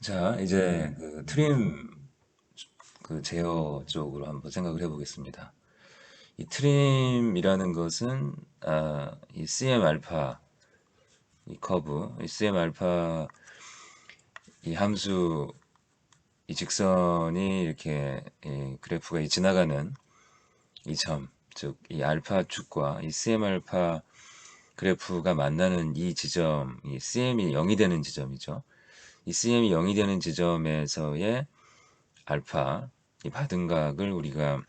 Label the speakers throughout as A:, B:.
A: 자, 이제 그 트림 그 제어 쪽으로 한번 생각을 해보겠습니다. 이 트림이라는 것은 이 CM 알파 이 커브, 이 CM 알파 이 함수 이 직선이 이렇게 이 그래프가 이 지나가는 이 점, 즉 이 알파 축과 이 CM 알파 그래프가 만나는 이 지점, 이 CM이 0이 되는 지점이죠. 이 CM이 0이 되는 지점에서의 알파 이 받은 각을 우리가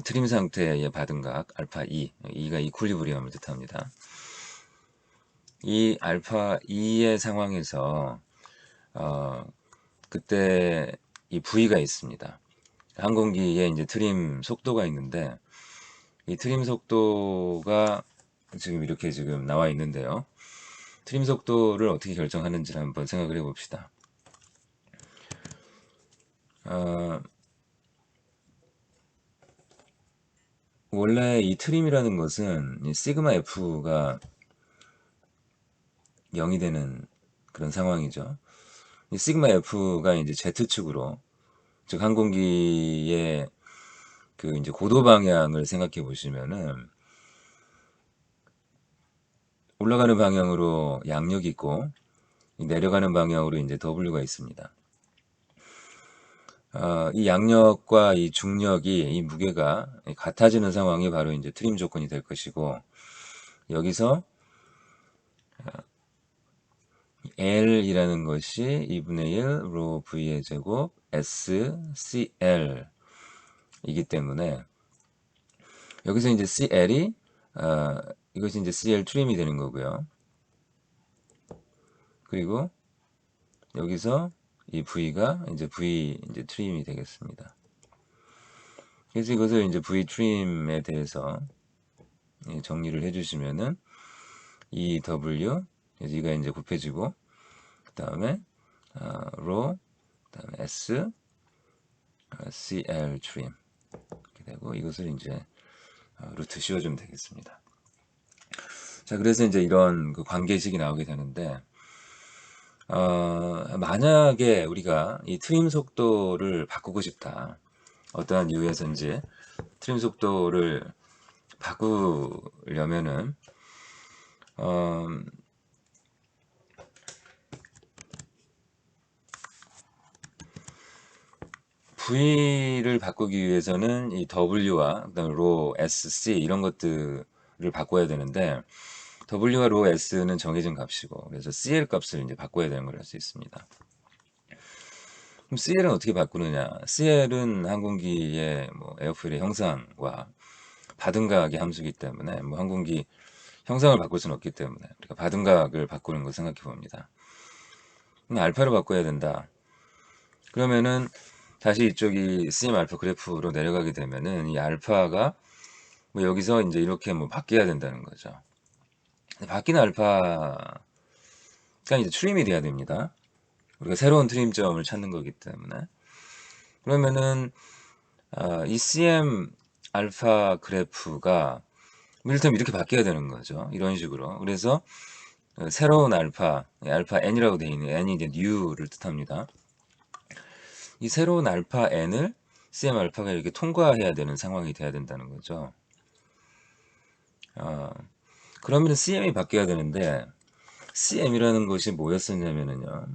A: 트림 상태의 받은 각 알파 2, 2가 이퀄리브리엄을 뜻합니다. 이 알파 2의 상황에서 어, 그때 이 V가 있습니다. 항공기에 이제 트림 속도가 있는데 이 트림 속도가 지금 이렇게 지금 나와 있는데요. 트림 속도를 어떻게 결정하는지를 한번 생각을 해봅시다. 어, 원래 이 트림이라는 것은 이 시그마 F가 0이 되는 그런 상황이죠. 이 시그마 F가 이제 Z축으로, 즉 항공기의 그 이제 고도 방향을 생각해 보시면은 올라가는 방향으로 양력이 있고 내려가는 방향으로 이제 W가 있습니다. 이 양력과 이 중력이 이 무게가 같아지는 상황이 바로 이제 트림 조건이 될 것이고 여기서 L이라는 것이 2분의 1 로 V의 제곱 S CL 이기 때문에 여기서 이제 CL이 이것이 이제 CL 트림이 되는 거고요. 그리고 여기서 이 V가 이제 V 이제 트림이 되겠습니다. 그래서 이것을 이제 V 트림에 대해서 정리를 해주시면은 이 W 그래서 이가 이제 곱해지고 그 다음에 로 그다음에 S CL 트림 이렇게 되고 이것을 이제 루트 씌워주면 되겠습니다. 자, 그래서 이제 이런 그 관계식이 나오게 되는데 만약에 우리가 이 트림 속도를 바꾸고 싶다. 어떠한 이유에서인지 트림 속도를 바꾸려면은 어, V를 바꾸기 위해서는 이 W와 그다음에 로 S, C 이런 것들을 바꿔야 되는데 W와 로 S는 정해진 값이고 그래서 CL 값을 이제 바꿔야 되는 걸 할 수 있습니다. 그럼 CL은 어떻게 바꾸느냐? CL은 항공기의 뭐 에어fuel의 형상과 받은 각의 함수이기 때문에 뭐 항공기 형상을 바꿀 수는 없기 때문에 우리가 받은 각을 바꾸는 걸 생각해 봅니다. 그럼 알파로 바꿔야 된다. 그러면은 다시 이쪽이 CM 알파 그래프로 내려가게 되면은 이 알파가 뭐 여기서 이제 이렇게 뭐 바뀌어야 된다는 거죠. 바뀌는 알파가 이제 트림이 돼야 됩니다. 우리가 새로운 트림점을 찾는 거기 때문에 그러면은 이 CM 알파 그래프가 이를테면 이렇게 바뀌어야 되는 거죠. 이런 식으로. 그래서 새로운 알파, 알파 n이라고 되어 있는 n이 이제 new를 뜻합니다. 이 새로운 알파 n을 CM 알파가 이렇게 통과해야 되는 상황이 돼야 된다는 거죠. 그러면 CM이 바뀌어야 되는데 CM이라는 것이 뭐였었냐면요.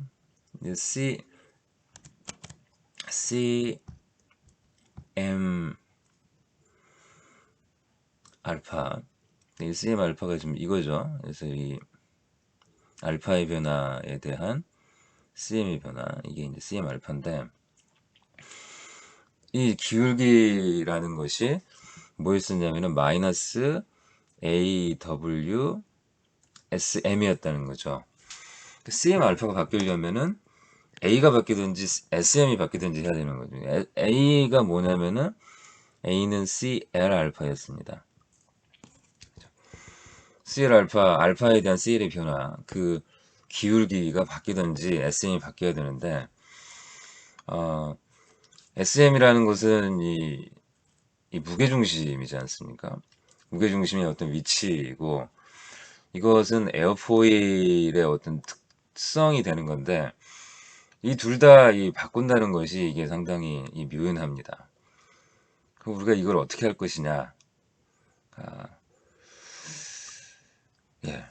A: CM 알파. 이 CM 알파가 지금 이거죠. 그래서 이 알파의 변화에 대한 CM의 변화 이게 이제 CM 알파인데 이 기울기라는 것이 뭐였었냐면은 마이너스 AW SM이었다는 거죠. CM 알파가 바뀌려면은 A가 바뀌든지 SM이 바뀌든지 해야 되는 거죠. A가 뭐냐면은 A는 CL 알파였습니다. CL 알파, 알파에 대한 CL의 변화, 그 기울기가 바뀌든지 SM이 바뀌어야 되는데 SM이라는 것은 이 무게중심이지 않습니까? 무게중심의 어떤 위치이고 이것은 에어포일의 어떤 특성이 되는 건데 이 둘 다 이 바꾼다는 것이 이게 상당히 이 묘연합니다. 그럼 우리가 이걸 어떻게 할 것이냐? 아, 예.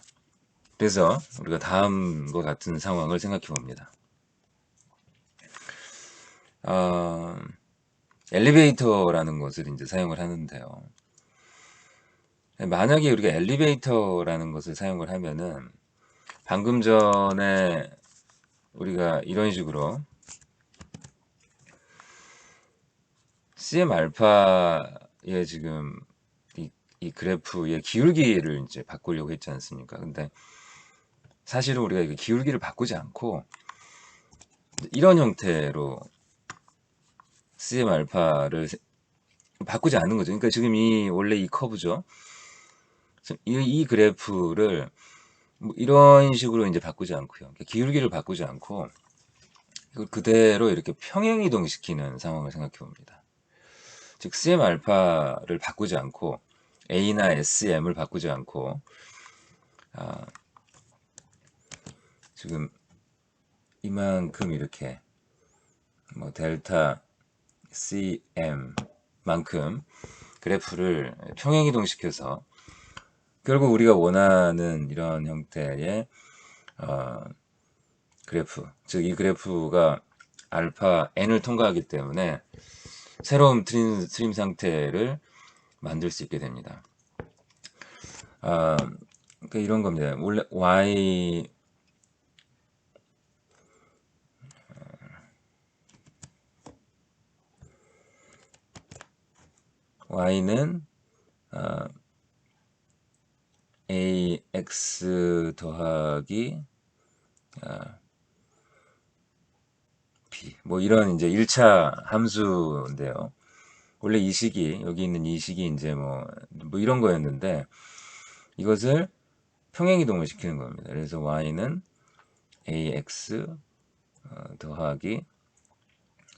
A: 그래서 우리가 다음과 같은 상황을 생각해 봅니다. 어, 엘리베이터라는 것을 이제 사용을 하는데요. 만약에 우리가 엘리베이터라는 것을 사용을 하면은 방금 전에 우리가 이런 식으로 CM 알파의 지금 이 그래프의 기울기를 이제 바꾸려고 했지 않습니까? 근데 사실은 우리가 이 기울기를 바꾸지 않고 이런 형태로 CM 알파를 바꾸지 않는 거죠. 그러니까 지금 이 원래 이 커브죠. 이 그래프를 뭐 이런 식으로 이제 바꾸지 않고요. 그러니까 기울기를 바꾸지 않고 이걸 그대로 이렇게 평행 이동시키는 상황을 생각해 봅니다. 즉 CM 알파를 바꾸지 않고 A나 SM을 바꾸지 않고 아, 지금 이만큼 이렇게 뭐 델타 CM만큼 그래프를 평행 이동시켜서 결국 우리가 원하는 이런 형태의 어, 그래프, 즉 이 그래프가 알파 n을 통과하기 때문에 새로운 트림 상태를 만들 수 있게 됩니다. 그러니까 이런 겁니다. 원래 y는 ax 더하기 b 뭐 이런 이제 1차 함수인데요. 원래 이 식이 여기 있는 이 식이 이제 뭐 이런 거였는데 이것을 평행 이동을 시키는 겁니다. 그래서 y는 ax 더하기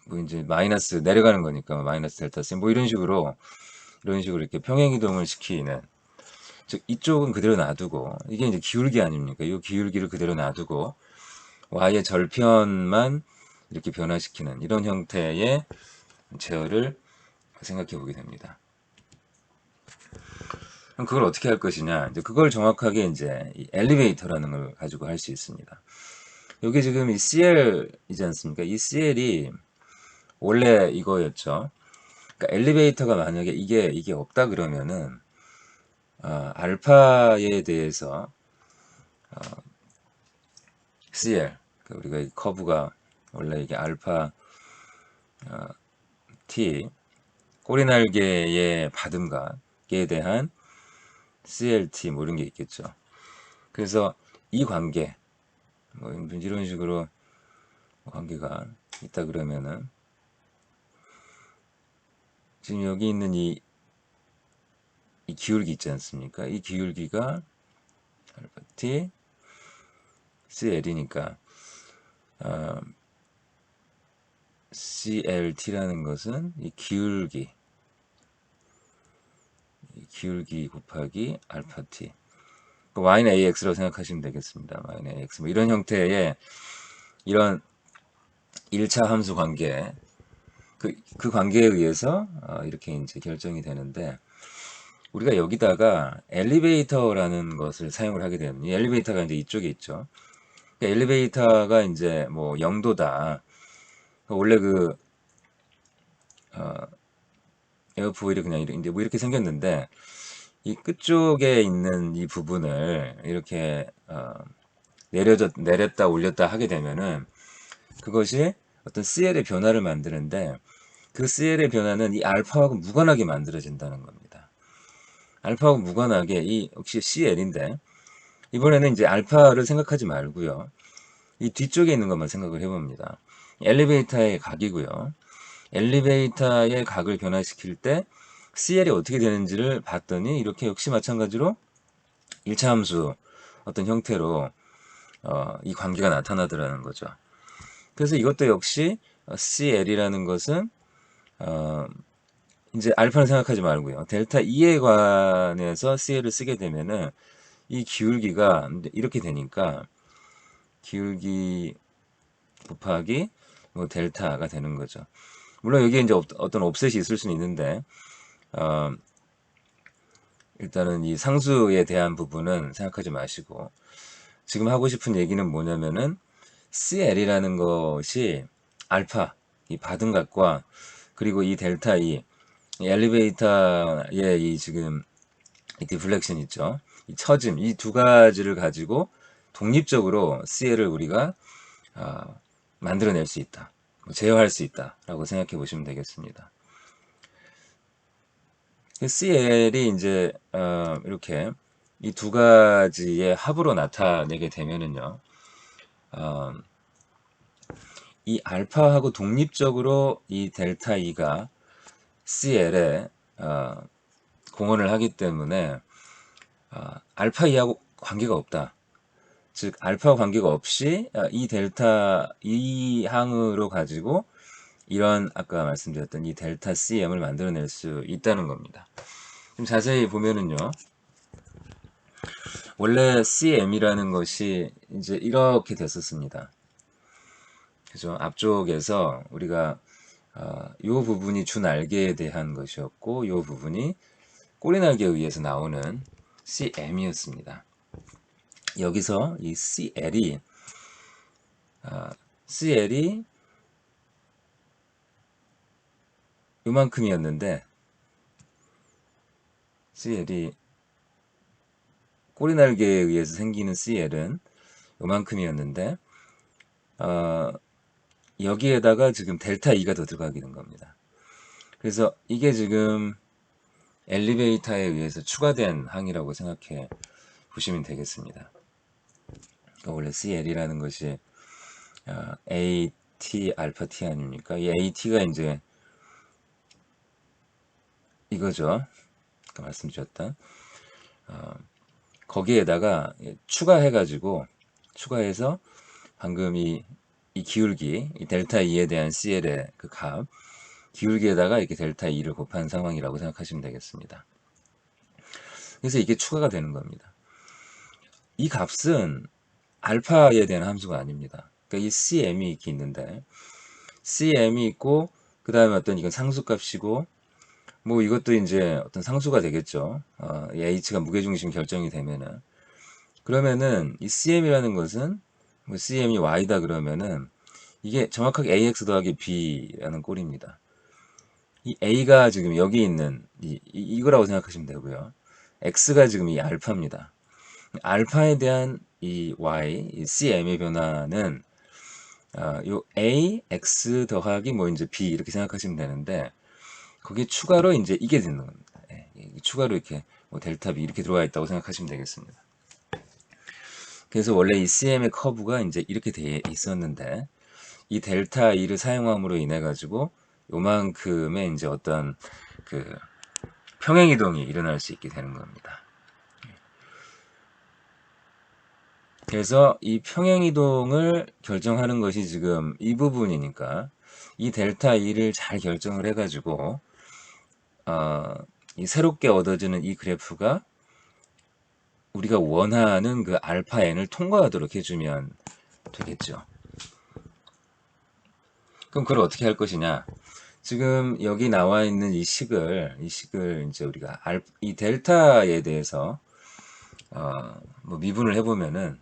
A: 뭐 이제 마이너스 내려가는 거니까 마이너스 델타 c 뭐 이런 식으로 이렇게 평행 이동을 시키는 즉 이쪽은 그대로 놔두고 이게 이제 기울기 아닙니까? 이 기울기를 그대로 놔두고 y의 절편만 이렇게 변화시키는 이런 형태의 제어를 생각해 보게 됩니다. 그럼 그걸 어떻게 할 것이냐? 이제 그걸 정확하게 이제 이 엘리베이터라는 걸 가지고 할 수 있습니다. 여기 지금 이 CL이지 않습니까? 이 CL이 원래 이거였죠. 그러니까 엘리베이터가 만약에 이게 없다 그러면은 알파에 대해서 CL 우리가 이 커브가 원래 이게 알파 T 꼬리날개의 받음각에 대한 CLT 뭐 이런 게 있겠죠. 그래서 이 관계 뭐 이런 식으로 관계가 있다 그러면은 지금 여기 있는 이 기울기 있지 않습니까? 이 기울기가 알파 T CL이니까 CLT라는 것은 이 기울기 곱하기 알파 T y는 AX라고 생각하시면 되겠습니다. y는 AX 뭐 이런 형태의 이런 1차 함수 관계 그 관계에 의해서 이렇게 이제 결정이 되는데 우리가 여기다가 엘리베이터라는 것을 사용을 하게 되면 이 엘리베이터가 이제 이쪽에 있죠. 그러니까 엘리베이터가 이제 뭐 0도다. 원래 그 에어포일이 그냥 이제 뭐 이렇게 생겼는데 이 끝쪽에 있는 이 부분을 이렇게 내렸다 올렸다 하게 되면은 그것이 어떤 CL의 변화를 만드는데 그 CL의 변화는 이 알파하고 무관하게 만들어진다는 겁니다. 알파하고 무관하게 이 역시 CL인데 이번에는 이제 알파를 생각하지 말고요. 이 뒤쪽에 있는 것만 생각을 해봅니다. 엘리베이터의 각이고요. 엘리베이터의 각을 변화시킬 때 CL이 어떻게 되는지를 봤더니 이렇게 역시 마찬가지로 1차 함수 어떤 형태로 이 관계가 나타나더라는 거죠. 그래서 이것도 역시 CL이라는 것은 이제 알파를 생각하지 말고요. 델타 E에 관해서 CL을 쓰게 되면은 이 기울기가 이렇게 되니까 기울기 곱하기 뭐 델타가 되는 거죠. 물론 여기에 이제 어떤 옵셋이 있을 수는 있는데 어, 일단은 이 상수에 대한 부분은 생각하지 마시고 지금 하고 싶은 얘기는 뭐냐면은 CL이라는 것이 알파 이 받은 값과 그리고 이 델타 이 엘리베이터의 이 지금 이 디플렉션 있죠. 이 처짐 이 두 가지를 가지고 독립적으로 CL을 우리가 만들어낼 수 있다. 제어할 수 있다라고 생각해 보시면 되겠습니다. CL이 이제 이렇게 이 두 가지의 합으로 나타내게 되면은요. 어, 이 알파하고 독립적으로 이 델타 E가 CL에 공헌을 하기 때문에 알파 E하고 관계가 없다. 즉 알파 관계가 없이 이 델타 E 항으로 가지고 이런 아까 말씀드렸던 이 델타 CM을 만들어낼 수 있다는 겁니다. 좀 자세히 보면은요. 원래 CM이라는 것이 이제 이렇게 됐었습니다. 그죠? 앞쪽에서 우리가 이 부분이 주날개에 대한 것이었고 이 부분이 꼬리날개에 의해서 나오는 CM이었습니다. 여기서 이 CL이 요만큼이었는데 CL이 꼬리날개에 의해서 생기는 CL은 요만큼이었는데 여기에다가 지금 델타 E가 더 들어가게 된 겁니다. 그래서 이게 지금 엘리베이터에 의해서 추가된 항이라고 생각해 보시면 되겠습니다. 그러니까 원래 CL이라는 것이 AT 알파 T 아닙니까? 이 AT가 이제 이거죠. 아까 말씀드렸던 거기에다가 추가해서 방금 이 기울기, 이 델타 E에 대한 CL의 그 값, 기울기에다가 이렇게 델타 E를 곱한 상황이라고 생각하시면 되겠습니다. 그래서 이게 추가가 되는 겁니다. 이 값은 알파에 대한 함수가 아닙니다. 그러니까 이 CM이 이렇게 있는데 CM이 있고 그 다음에 어떤 이건 상수값이고 뭐 이것도 이제 어떤 상수가 되겠죠. 이 H가 무게중심 결정이 되면은 그러면은 이 CM이라는 것은 뭐 CM이 Y다 그러면은 이게 정확하게 AX 더하기 B라는 꼴입니다. 이 A가 지금 여기 있는 이거라고 생각하시면 되고요. X가 지금 이 알파입니다. 알파에 대한 이 Y, 이 CM의 변화는 요 A, X 더하기 뭐 이제 B 이렇게 생각하시면 되는데 거기에 추가로 이제 이게 되는 겁니다. 예, 추가로 이렇게 뭐 델타 B 이렇게 들어가 있다고 생각하시면 되겠습니다. 그래서 원래 이 CM의 커브가 이제 이렇게 돼 있었는데 이 델타 E를 사용함으로 인해 가지고 요만큼의 이제 어떤 그 평행 이동이 일어날 수 있게 되는 겁니다. 그래서 이 평행 이동을 결정하는 것이 지금 이 부분이니까 이 델타 E를 잘 결정을 해가지고 이 새롭게 얻어지는 이 그래프가 우리가 원하는 그 알파 n을 통과하도록 해주면 되겠죠. 그럼 그걸 어떻게 할 것이냐? 지금 여기 나와 있는 이 식을 이제 우리가 이 델타에 대해서 뭐 미분을 해보면은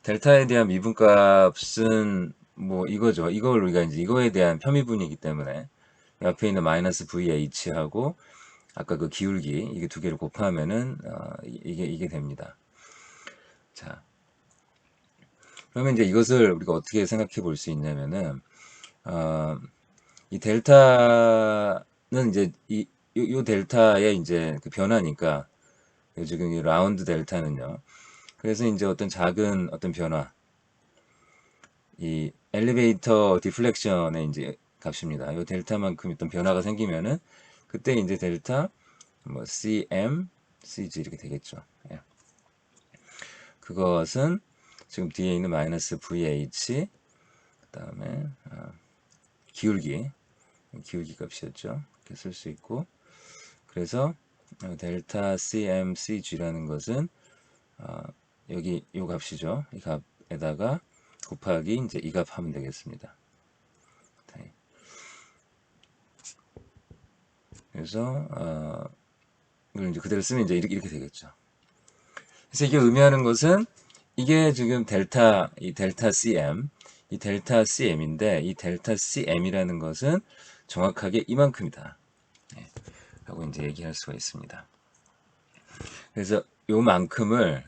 A: 델타에 대한 미분값은 뭐 이거죠. 이걸 우리가 이제 이거에 대한 편미분이기 때문에 옆에 있는 마이너스 VH하고 아까 그 기울기 이게 두 개를 곱하면은 이게 됩니다. 자, 그러면 이제 이것을 우리가 어떻게 생각해 볼 수 있냐면은 이 델타는 이제 요 델타의 이제 그 변화니까 지금 이 라운드 델타는요. 그래서 이제 어떤 작은 어떤 변화, 이 엘리베이터 디플렉션의 이제 값입니다. 요 델타만큼 어떤 변화가 생기면은 그때 이제 델타 뭐 CM, CG 이렇게 되겠죠. 예. 그것은 지금 뒤에 있는 마이너스 VH 그다음에 기울기 값이었죠. 이렇게 쓸 수 있고 그래서 델타 CMCG라는 것은 여기 이 값이죠. 이 값에다가 곱하기 이제 이 값 하면 되겠습니다. 그래서 이걸 이제 그대로 쓰면 이제 이렇게 되겠죠. 그래서 이게 의미하는 것은 이게 지금 이 델타 CM, 이 델타 CM인데 이 델타 CM이라는 것은 정확하게 이만큼이다. 라고 이제 얘기할 수가 있습니다. 그래서 요만큼을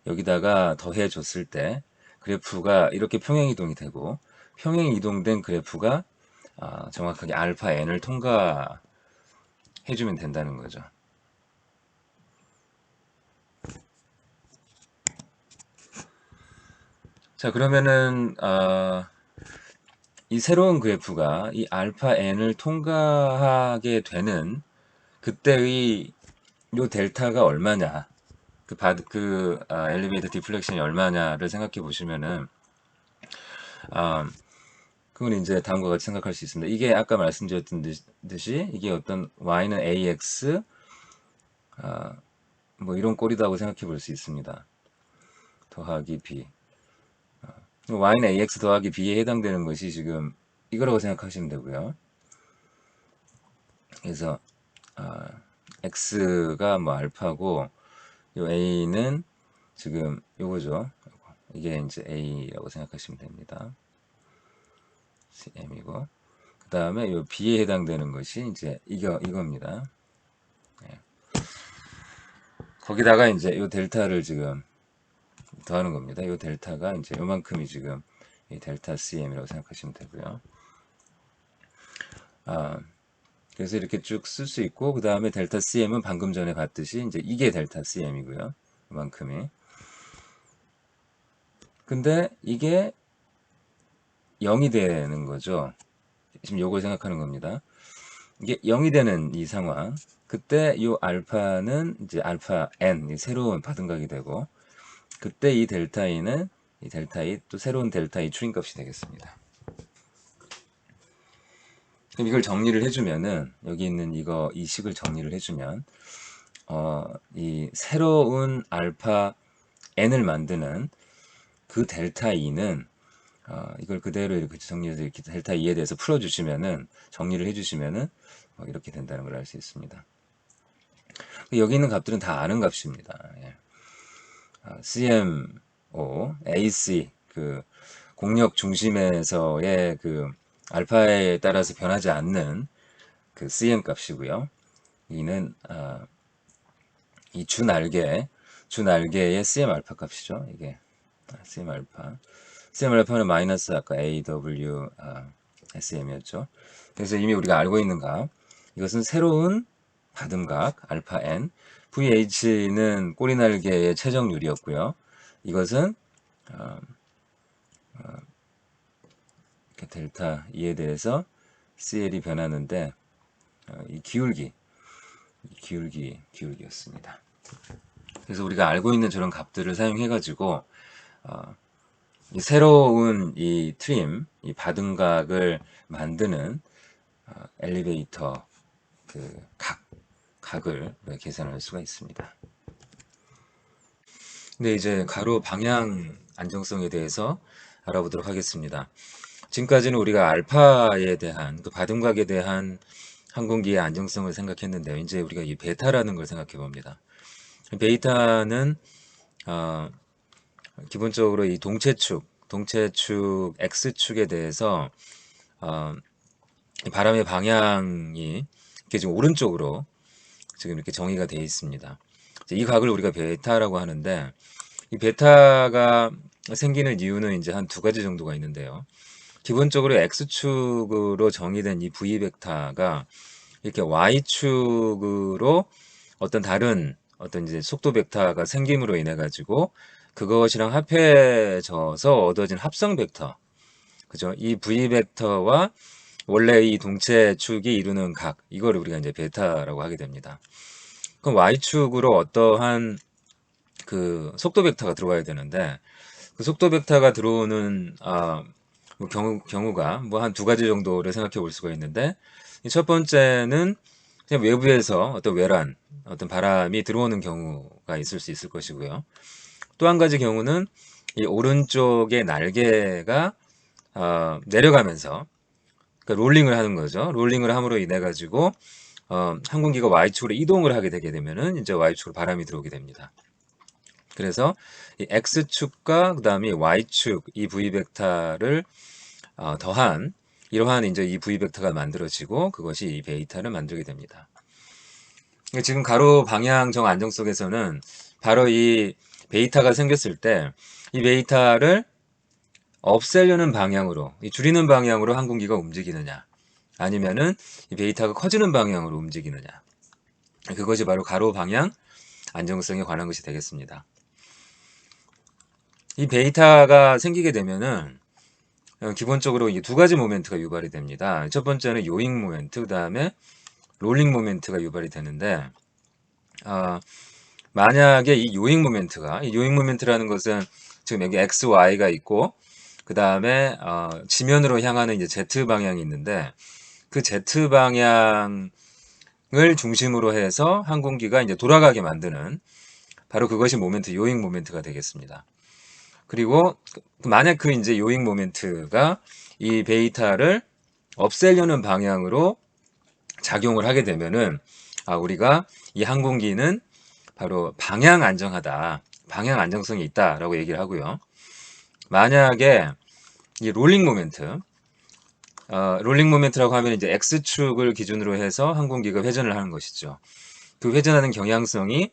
A: 여기다가 더해 줬을 때 그래프가 이렇게 평행 이동이 되고 평행 이동된 그래프가 정확하게 알파 n을 통과해 주면 된다는 거죠. 자, 그러면은 이 새로운 그래프가 이 알파 n을 통과하게 되는 그때의 요 델타가 얼마냐, 엘리베이터 디플렉션이 얼마냐를 생각해 보시면은 그건 이제 다음과 같이 생각할 수 있습니다. 이게 아까 말씀드렸던 듯이 이게 어떤 y는 ax 뭐 이런 꼴이다고 생각해 볼 수 있습니다. 더하기 b. y는 ax 더하기 b에 해당되는 것이 지금 이거라고 생각하시면 되고요. 그래서 x가 뭐 알파고 요 a는 지금 요거죠. 이게 이제 a라고 생각하시면 됩니다. cm이고 그 다음에 요 b에 해당되는 것이 이제 이겁니다. 네. 거기다가 이제 요 델타를 지금 더하는 겁니다. 요 델타가 이제 요만큼이 지금 이 델타 cm이라고 생각하시면 되고요. 그래서 이렇게 쭉 쓸 수 있고 그 다음에 델타 cm은 방금 전에 봤듯이 이제 이게 델타 cm이고요. 요만큼이. 근데 이게 0이 되는 거죠. 지금 요걸 생각하는 겁니다. 이게 0이 되는 이 상황. 그때 요 알파는 이제 알파 n, 새로운 받음각이 되고, 그때 이 델타 e는 이 델타 e 또 새로운 델타 e 추인값이 되겠습니다. 그럼 이걸 정리를 해주면은 여기 있는 이 식을 정리를 해주면 이 새로운 알파 n을 만드는 그 델타 e는 이걸 그대로 이렇게 정리해서 이렇게 델타 2에 대해서 풀어주시면은 정리를 해주시면은 이렇게 된다는 걸 알 수 있습니다. 여기 있는 값들은 다 아는 값입니다. 예. CMO, AC 그 공력 중심에서의 그 알파에 따라서 변하지 않는 그 CM 값이고요. 이는 이 주날개의 CM 알파 값이죠. 이게 CM 알파. CM 알파는 마이너스 아까 AW SM이었죠. 그래서 이미 우리가 알고 있는 값. 이것은 새로운 받음각 알파 n. VH는 꼬리날개의 최정률이었고요. 이것은 델타 E에 대해서 CL이 변하는데 이 기울기였습니다. 그래서 우리가 알고 있는 저런 값들을 사용해 가지고 이 새로운 이 트림, 이 받음각을 만드는 엘리베이터 그 각을 계산할 수가 있습니다. 근데 이제 가로 방향 안정성에 대해서 알아보도록 하겠습니다. 지금까지는 우리가 알파에 대한 그 받음각에 대한 항공기의 안정성을 생각했는데요. 이제 우리가 이 베타라는 걸 생각해 봅니다. 베타는 기본적으로 이 동체축 X축에 대해서 바람의 방향이 이렇게 지금 오른쪽으로 지금 이렇게 정의가 되어 있습니다. 이 각을 우리가 베타라고 하는데 이 베타가 생기는 이유는 이제 한 두 가지 정도가 있는데요. 기본적으로 X축으로 정의된 이 V 벡터가 이렇게 Y축으로 어떤 다른 이제 속도 벡터가 생김으로 인해 가지고 그것이랑 합해져서 얻어진 합성 벡터. 그죠? 이 V 벡터와 원래 이 동체축이 이루는 각, 이거를 우리가 이제 베타라고 하게 됩니다. 그럼 Y축으로 어떠한 그 속도 벡터가 들어와야 되는데 그 속도 벡터가 들어오는 뭐 경우가 뭐 한 두 가지 정도를 생각해 볼 수가 있는데 첫 번째는 그냥 외부에서 어떤 바람이 들어오는 경우가 있을 수 있을 것이고요. 또 한 가지 경우는 이 오른쪽의 날개가 내려가면서 그러니까 롤링을 하는 거죠. 롤링을 함으로 인해 가지고 항공기가 Y축으로 이동을 하게 되게 되면은 이제 Y축으로 바람이 들어오게 됩니다. 그래서 이 X축과 그 다음에 Y축 이 V 벡터를 더한 이러한 이제 이 V 벡터가 만들어지고 그것이 이 베이타를 만들게 됩니다. 지금 가로 방향 정 안정 속에서는 바로 이 베이타가 생겼을 때 이 베이타를 없애려는 방향으로, 줄이는 방향으로 항공기가 움직이느냐, 아니면은 이 베이타가 커지는 방향으로 움직이느냐, 그것이 바로 가로 방향 안정성에 관한 것이 되겠습니다. 이 베이타가 생기게 되면은 기본적으로 이 두 가지 모멘트가 유발이 됩니다. 첫 번째는 요잉 모멘트, 그 다음에 롤링 모멘트가 유발이 되는데, 만약에 이 요잉 모멘트라는 것은 지금 여기 X, Y가 있고, 그 다음에 지면으로 향하는 이제 Z 방향이 있는데, 그 Z 방향을 중심으로 해서 항공기가 이제 돌아가게 만드는 바로 그것이 모멘트, 요잉 모멘트가 되겠습니다. 그리고 만약 그 이제 요잉 모멘트가 이 베이타를 없애려는 방향으로 작용을 하게 되면은 우리가 이 항공기는 바로 방향 안정하다, 방향 안정성이 있다라고 얘기를 하고요. 만약에 이 롤링 모멘트라고 하면 이제 X축을 기준으로 해서 항공기가 회전을 하는 것이죠. 그 회전하는 경향성이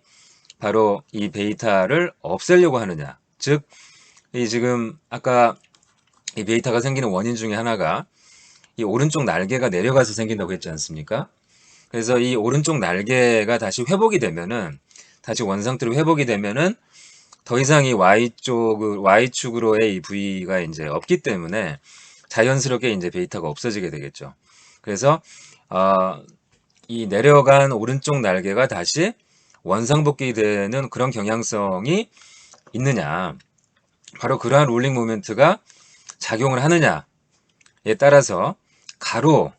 A: 바로 이 베이타를 없애려고 하느냐, 즉 이 지금 아까 이 베이타가 생기는 원인 중에 하나가 이 오른쪽 날개가 내려가서 생긴다고 했지 않습니까? 그래서 이 오른쪽 날개가 다시 회복이 되면은, 다시 원상태로 회복이 되면은 더 이상 이 Y축으로의 이 V가 이제 없기 때문에 자연스럽게 이제 베이타가 없어지게 되겠죠. 그래서 이 내려간 오른쪽 날개가 다시 원상복귀되는 그런 경향성이 있느냐, 바로 그러한 롤링 모멘트가 작용을 하느냐에 따라서 가로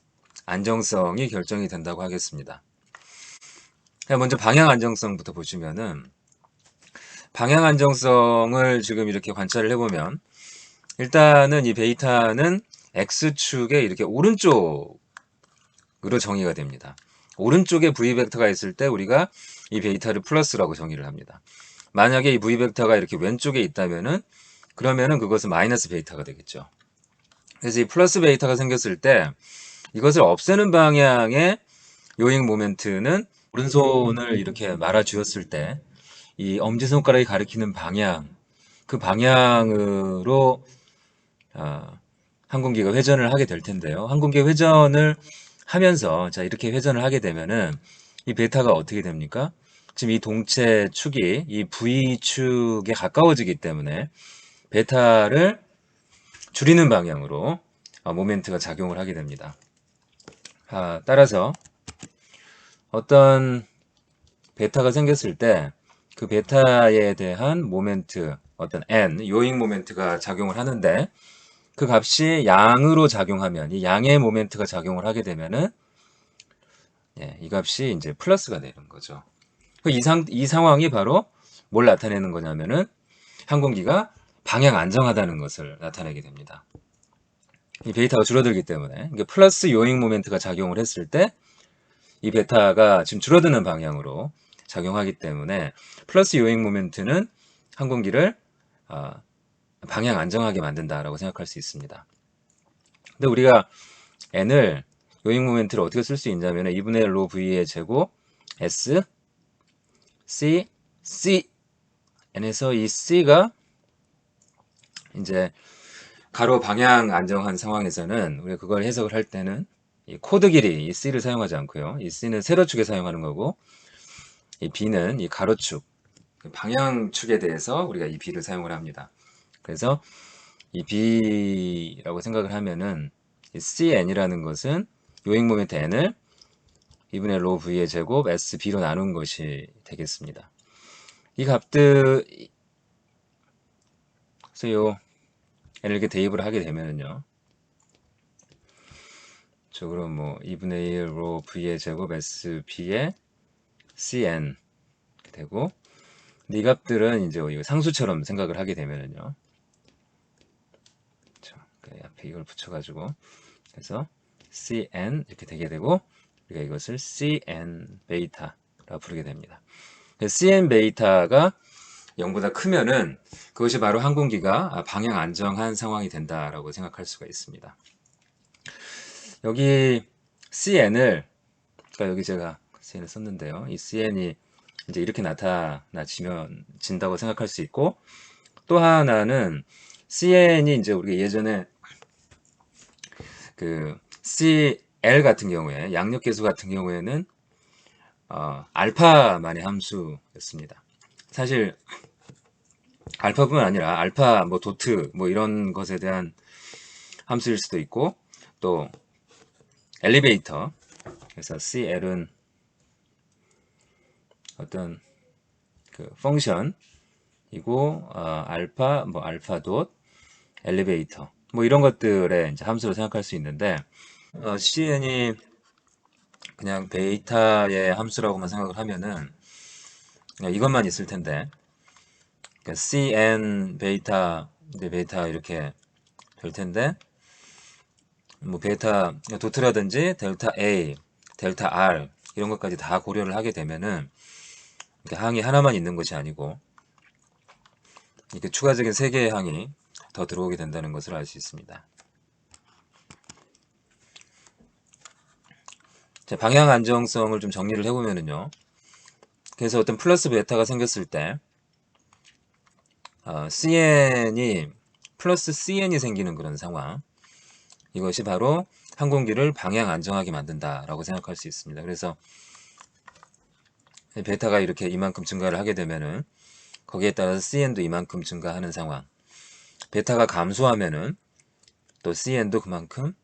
A: 안정성이 결정이 된다고 하겠습니다. 먼저 방향 안정성부터 보시면은, 방향 안정성을 지금 이렇게 관찰을 해보면, 일단은 이 베이타는 X축에 이렇게 오른쪽으로 정의가 됩니다. 오른쪽에 V 벡터가 있을 때 우리가 이 베이타를 플러스라고 정의를 합니다. 만약에 이 V 벡터가 이렇게 왼쪽에 있다면은, 그러면은 그것은 마이너스 베이타가 되겠죠. 그래서 이 플러스 베이타가 생겼을 때 이것을 없애는 방향의 요잉 모멘트는 오른손을 이렇게 말아 주었을 때 이 엄지손가락이 가리키는 방향, 그 방향으로 항공기가 회전을 하게 될 텐데요. 항공기 회전을 하면서, 자, 이렇게 회전을 하게 되면은 이 베타가 어떻게 됩니까? 지금 이 동체 축이 이 V축에 가까워지기 때문에 베타를 줄이는 방향으로 모멘트가 작용을 하게 됩니다. 따라서 어떤 베타가 생겼을 때 그 베타에 대한 모멘트, 어떤 N, 요잉 모멘트가 작용을 하는데, 그 값이 양으로 작용하면, 이 양의 모멘트가 작용을 하게 되면은, 이 값이 이제 플러스가 되는 거죠. 이 상황이 바로 뭘 나타내는 거냐면은, 항공기가 방향 안정하다는 것을 나타내게 됩니다. 이 베타가 줄어들기 때문에, 이게 플러스 요잉 모멘트가 작용을 했을 때, 이 베타가 지금 줄어드는 방향으로 작용하기 때문에 플러스 요잉 모멘트는 항공기를 방향 안정하게 만든다라고 생각할 수 있습니다. 근데 우리가 n을, 요잉 모멘트를 어떻게 쓸 수 있냐면 2분의 1로 v의 제곱 s c n에서 이 c가 이제 가로 방향 안정한 상황에서는 우리가 그걸 해석을 할 때는 이 코드 길이 이 c를 사용하지 않고요. 이 c는 세로축에 사용하는 거고, 이 b는 이 가로축, 방향축에 대해서 우리가 이 b를 사용을 합니다. 그래서 이 b라고 생각을 하면은 이 cn이라는 것은 요잉 모멘트 n을 2분의 로 v의 제곱 sb로 나눈 것이 되겠습니다. 이 값들, 그래서 요 n을 이렇게 대입을 하게 되면은요, 그럼 뭐 2분의 1 로 v의 제곱 sb의 cn 되고, 이 값들은 이제 상수처럼 생각을 하게 되면은요, 앞에 이걸 붙여가지고 그래서 Cn 이렇게 되게 되고 우리가 이것을 Cn 베이타라고 부르게 됩니다. Cn 베이타가 0보다 크면은 그것이 바로 항공기가 방향 안정한 상황이 된다라고 생각할 수가 있습니다. 여기 CN을 그러니까 여기 제가 CN을 썼는데요. 이 CN이 이제 이렇게 나타나진다고 생각할 수 있고 또 하나는 CN이 이제 우리가 예전에 그 CL 같은 경우에 양력계수 같은 경우에는 알파만의 함수였습니다. 사실 알파뿐만 아니라 알파 뭐 도트 뭐 이런 것에 대한 함수일 수도 있고 또 엘리베이터 그래서 CL은 어떤 그 펑션이고 알파 뭐 알파 돗 엘리베이터 뭐 이런 것들의 이제 함수로 생각할 수 있는데 CN이 그냥 베이타의 함수라고만 생각을 하면은 그냥 이것만 있을 텐데 그러니까 CN 베이타 이제 베이타 이렇게 될 텐데 뭐 베이타 도트라든지 델타 A, 델타 R 이런 것까지 다 고려를 하게 되면은 항이 하나만 있는 것이 아니고 이렇게 추가적인 3개의 항이 더 들어오게 된다는 것을 알 수 있습니다. 자, 방향 안정성을 좀 정리를 해보면은요. 그래서 어떤 플러스 베타가 생겼을 때 CN이 플러스 CN이 생기는 그런 상황 이것이 바로 항공기를 방향 안정하게 만든다라고 생각할 수 있습니다. 그래서 베타가 이렇게 이만큼 증가를 하게 되면은 거기에 따라서 CN도 이만큼 증가하는 상황 베타가 감소하면은 또 CN도 그만큼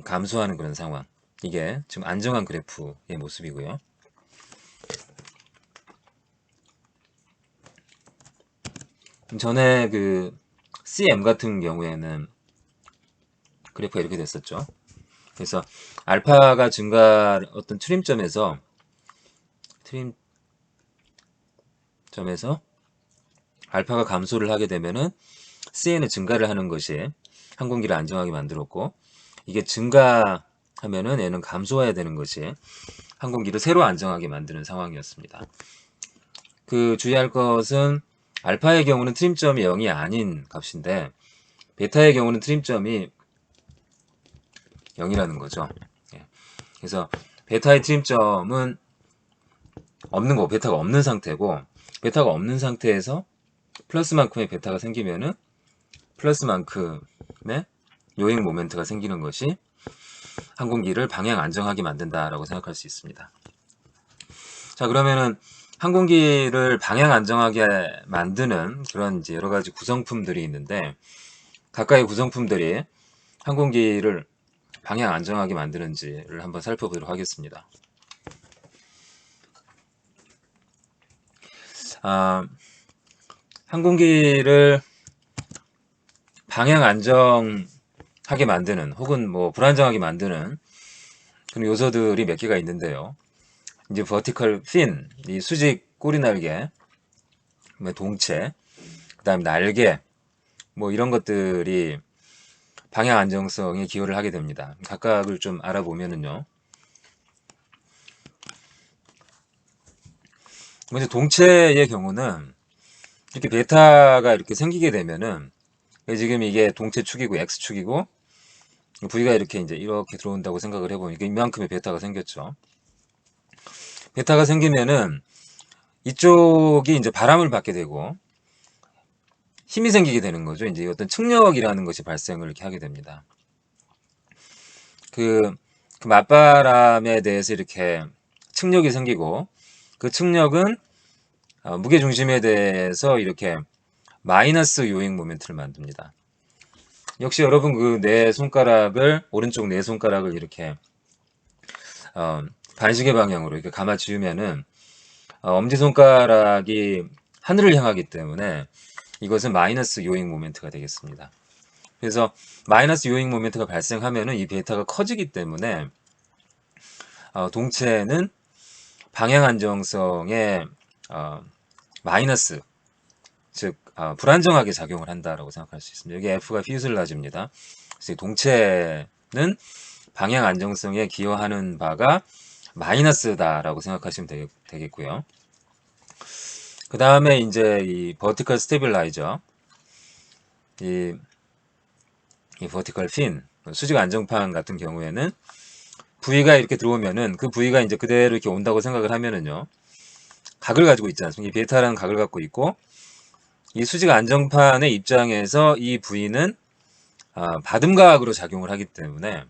A: 감소하는 그런 상황 이게 지금 안정한 그래프의 모습이고요. 전에 그 CM 같은 경우에는 그래프가 이렇게 됐었죠. 그래서 알파가 증가 어떤 트림점에서 알파가 감소를 하게 되면은 CN은 증가를 하는 것이 항공기를 안정하게 만들었고 이게 증가하면은 얘는 감소해야 되는 것이 항공기를 새로 안정하게 만드는 상황이었습니다. 그 주의할 것은 알파의 경우는 트림점이 0이 아닌 값인데 베타의 경우는 트림점이 0이라는 거죠. 그래서 베타의 트림점은 없는 거, 베타가 없는 상태고 베타가 없는 상태에서 플러스만큼의 베타가 생기면은 플러스만큼의 요잉 모멘트가 생기는 것이 항공기를 방향 안정하게 만든다라고 생각할 수 있습니다. 자, 그러면은 항공기를 방향 안정하게 만드는 그런 이제 여러 가지 구성품들이 있는데 각각의 구성품들이 항공기를 방향 안정하게 만드는지를 한번 살펴보도록 하겠습니다. 항공기를 방향 안정하게 만드는 혹은 뭐 불안정하게 만드는 그런 요소들이 몇 개가 있는데요. 이제 vertical fin, 이 수직 꼬리날개, 동체, 그 다음에 날개, 뭐 이런 것들이 방향 안정성에 기여를 하게 됩니다. 각각을 좀 알아보면은요. 먼저 동체의 경우는 이렇게 베타가 이렇게 생기게 되면은 지금 이게 동체축이고 X축이고 V가 이렇게 이제 이렇게 들어온다고 생각을 해보니까 이만큼의 베타가 생겼죠. 베타가 생기면은 이쪽이 이제 바람을 받게 되고 힘이 생기게 되는 거죠. 이제 어떤 측력이라는 것이 발생을 이렇게 하게 됩니다. 그 맞바람에 대해서 이렇게 측력이 생기고 그 측력은 무게 중심에 대해서 이렇게 마이너스 요잉 모멘트를 만듭니다. 역시 여러분 그 네 손가락을 오른쪽 네 손가락을 이렇게 반시계 방향으로 이렇게 감아 쥐으면은 엄지손가락이 하늘을 향하기 때문에 이것은 마이너스 요잉 모멘트가 되겠습니다. 그래서 마이너스 요잉 모멘트가 발생하면은 이 베타가 커지기 때문에 동체는 방향 안정성에 마이너스 즉 불안정하게 작용을 한다라고 생각할 수 있습니다. 여기 F가 퓨즐라지입니다. 그래서 이 동체는 방향 안정성에 기여하는 바가 마이너스다라고 생각하시면 되겠고요. 그 다음에 이제 이 버티컬 스테빌라이저, 이 버티컬 핀, 수직 안정판 같은 경우에는 V가 이렇게 들어오면은 그 V가 이제 그대로 이렇게 온다고 생각을 하면은요, 각을 가지고 있지 않습니까? 이 베타라는 각을 갖고 있고, 이 수직 안정판의 입장에서 이 V는 받음각으로 작용을 하기 때문에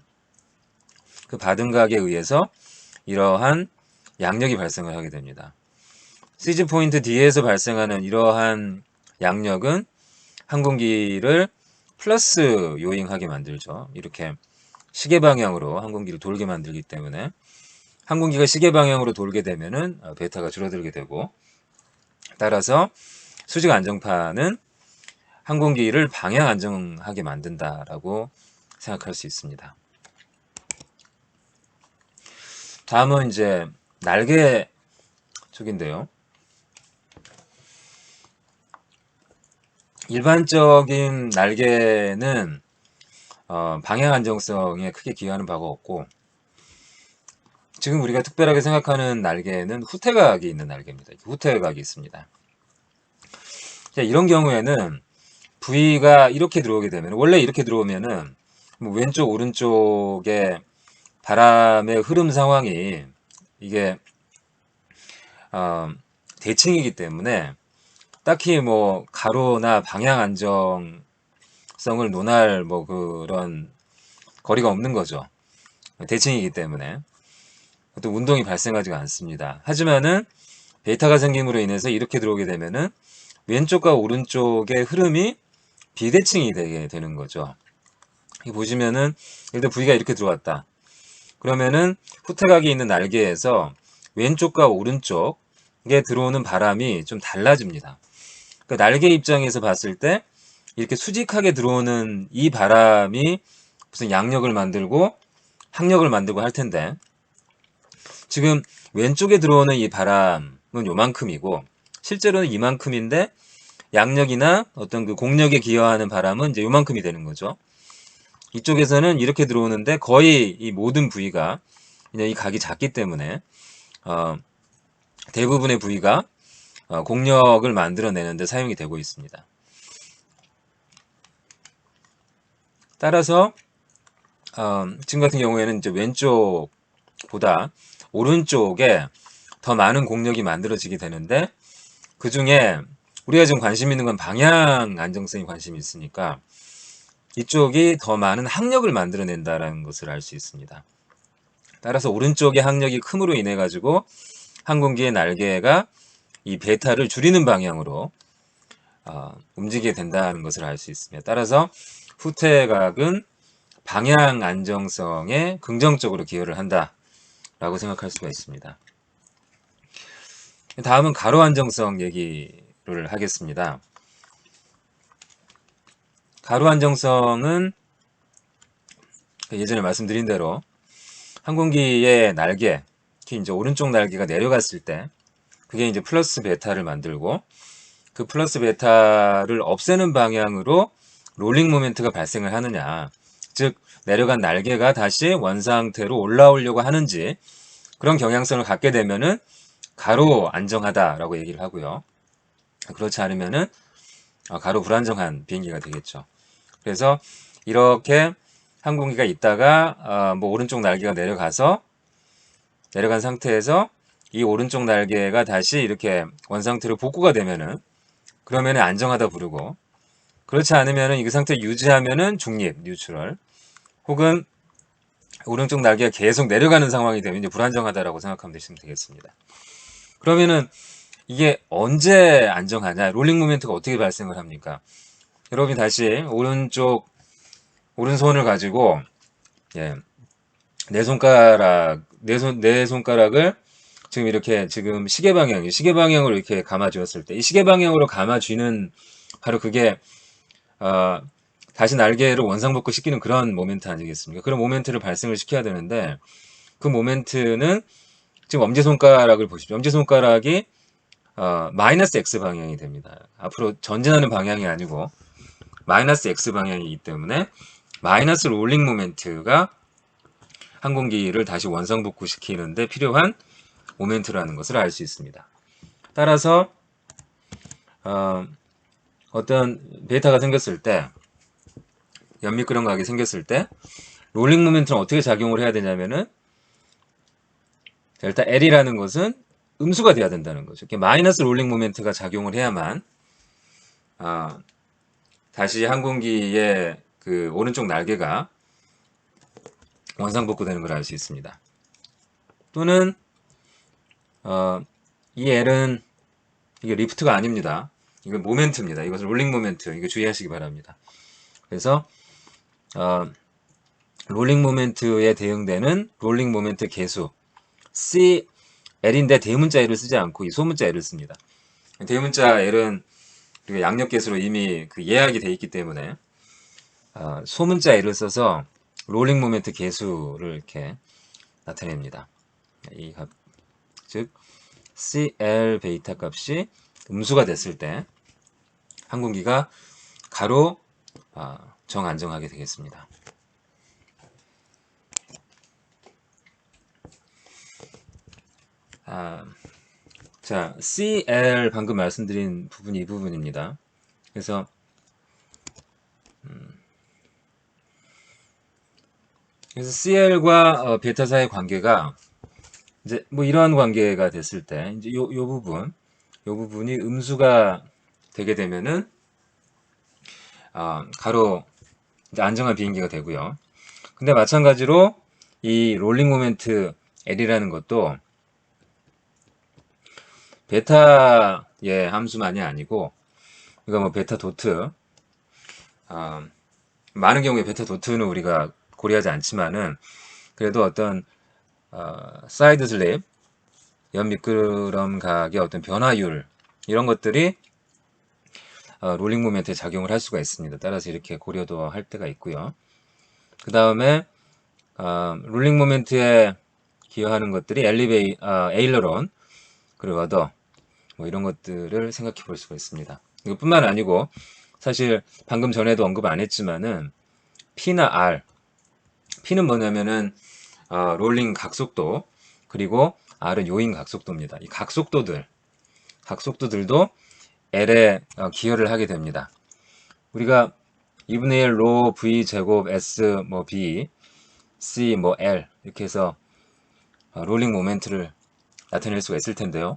A: 그 받음각에 의해서 이러한 양력이 발생을 하게 됩니다. 시즈 포인트 D에서 발생하는 이러한 양력은 항공기를 플러스 요잉하게 만들죠. 이렇게 시계 방향으로 항공기를 돌게 만들기 때문에 항공기가 시계 방향으로 돌게 되면은 베타가 줄어들게 되고, 따라서 수직 안정판은 항공기를 방향 안정하게 만든다라고 생각할 수 있습니다. 다음은 이제 날개 쪽인데요. 일반적인 날개는 방향 안정성에 크게 기여하는 바가 없고, 지금 우리가 특별하게 생각하는 날개는 후퇴각이 있는 날개입니다. 후퇴각이 있습니다. 이런 경우에는 V가 이렇게 들어오게 되면, 원래 이렇게 들어오면은 뭐 왼쪽 오른쪽에 바람의 흐름 상황이 이게 대칭이기 때문에 딱히 뭐 가로나 방향 안정성을 논할 뭐 그런 거리가 없는 거죠. 대칭이기 때문에 또 운동이 발생하지가 않습니다. 하지만은 베타가 생김으로 인해서 이렇게 들어오게 되면은 왼쪽과 오른쪽의 흐름이 비대칭이 되게 되는 거죠. 보시면은 예를 들어 V가 이렇게 들어왔다. 그러면은 후퇴각이 있는 날개에서 왼쪽과 오른쪽에 들어오는 바람이 좀 달라집니다. 그러니까 날개 입장에서 봤을 때 이렇게 수직하게 들어오는 이 바람이 무슨 양력을 만들고 항력을 만들고 할 텐데, 지금 왼쪽에 들어오는 이 바람은 요만큼이고 실제로는 이만큼인데 양력이나 어떤 그 공력에 기여하는 바람은 이제 요만큼이 되는 거죠. 이쪽에서는 이렇게 들어오는데 거의 이 모든 부위가 그냥 이 각이 작기 때문에 대부분의 부위가 공력을 만들어내는데 사용이 되고 있습니다. 따라서 지금 같은 경우에는 이제 왼쪽보다 오른쪽에 더 많은 공력이 만들어지게 되는데, 그 중에 우리가 지금 관심 있는 건 방향 안정성에 관심이 있으니까 이쪽이 더 많은 항력을 만들어낸다는 것을 알 수 있습니다. 따라서 오른쪽의 항력이 큼으로 인해 가지고 항공기의 날개가 이 베타를 줄이는 방향으로 움직이게 된다는 것을 알 수 있습니다. 따라서 후퇴각은 방향 안정성에 긍정적으로 기여를 한다라고 생각할 수가 있습니다. 다음은 가로 안정성 얘기를 하겠습니다. 가로 안정성은 예전에 말씀드린 대로 항공기의 날개, 특히 이제 오른쪽 날개가 내려갔을 때 그게 이제 플러스 베타를 만들고, 그 플러스 베타를 없애는 방향으로 롤링 모멘트가 발생을 하느냐, 즉 내려간 날개가 다시 원상태로 올라오려고 하는지, 그런 경향성을 갖게 되면은 가로 안정하다라고 얘기를 하고요. 그렇지 않으면은 가로 불안정한 비행기가 되겠죠. 그래서 이렇게 항공기가 있다가 뭐 오른쪽 날개가 내려간 상태에서 이 오른쪽 날개가 다시 이렇게 원상태로 복구가 되면은, 그러면은 안정하다 부르고, 그렇지 않으면은 이 상태 유지하면은 중립, 뉴트럴, 혹은 오른쪽 날개가 계속 내려가는 상황이 되면 이제 불안정하다라고 생각하면 되겠습니다. 그러면은 이게 언제 안정하냐? 롤링 모멘트가 어떻게 발생을 합니까? 여러분이 다시 오른손을 가지고 내 손가락을 지금 이렇게 지금 시계 방향으로 이렇게 감아 쥐었을 때, 이 시계 방향으로 감아 쥐는 바로 그게 다시 날개를 원상복구 시키는 그런 모멘트 아니겠습니까? 그런 모멘트를 발생을 시켜야 되는데, 그 모멘트는 지금 엄지손가락을 보십시오. 엄지손가락이 마이너스 X 방향이 됩니다. 앞으로 전진하는 방향이 아니고 마이너스 X 방향이기 때문에 마이너스 롤링 모멘트가 항공기를 다시 원상복구시키는데 필요한 모멘트라는 것을 알 수 있습니다. 따라서 어떤 베타가 생겼을 때, 연미끄럼각이 생겼을 때 롤링 모멘트는 어떻게 작용을 해야 되냐면은 일단 L이라는 것은 음수가 돼야 된다는 거죠. 이렇게 마이너스 롤링 모멘트가 작용을 해야만 다시 항공기의 그 오른쪽 날개가 원상복구되는 걸 알 수 있습니다. 또는 이 L은 이게 리프트가 아닙니다. 이건 모멘트입니다. 이것은 롤링 모멘트. 이거 주의하시기 바랍니다. 그래서 롤링 모멘트에 대응되는 롤링 모멘트 계수 CL인데 대문자 L을 쓰지 않고 이 소문자 L을 씁니다. 대문자 L은 우리가 양력계수로 이미 그 예약이 되어 있기 때문에 소문자 L을 써서 롤링 모멘트 계수를 이렇게 나타냅니다. 이 값, 즉 CL 베이타 값이 음수가 됐을 때 항공기가 가로 정안정하게 되겠습니다. 자, CL 방금 말씀드린 부분이 이 부분입니다. 그래서 CL과 베타 사이의 관계가 이제 뭐 이러한 관계가 됐을 때 이제 요 부분이 음수가 되게 되면은 가로 이제 안정한 비행기가 되고요. 근데 마찬가지로 이 롤링 모멘트 L이라는 것도 베타의 함수만이 아니고 이거 뭐 베타 도트 많은 경우에 베타 도트는 우리가 고려하지 않지만은 그래도 어떤 사이드 슬립 연미끄럼각의 어떤 변화율 이런 것들이 롤링 모멘트에 작용을 할 수가 있습니다. 따라서 이렇게 고려도 할 때가 있고요. 그 다음에 롤링 모멘트에 기여하는 것들이 에일러론 그리고 어더 뭐 이런 것들을 생각해 볼 수가 있습니다. 이것뿐만 아니고 사실 방금 전에도 언급 안 했지만은 P나 R, P는 뭐냐면은 롤링 각속도 그리고 R은 요인 각속도입니다. 이 각속도들도 L에 기여를 하게 됩니다. 우리가 2분의 1 로 V 제곱 S 뭐 B C 뭐 L 이렇게 해서 롤링 모멘트를 나타낼 수가 있을 텐데요.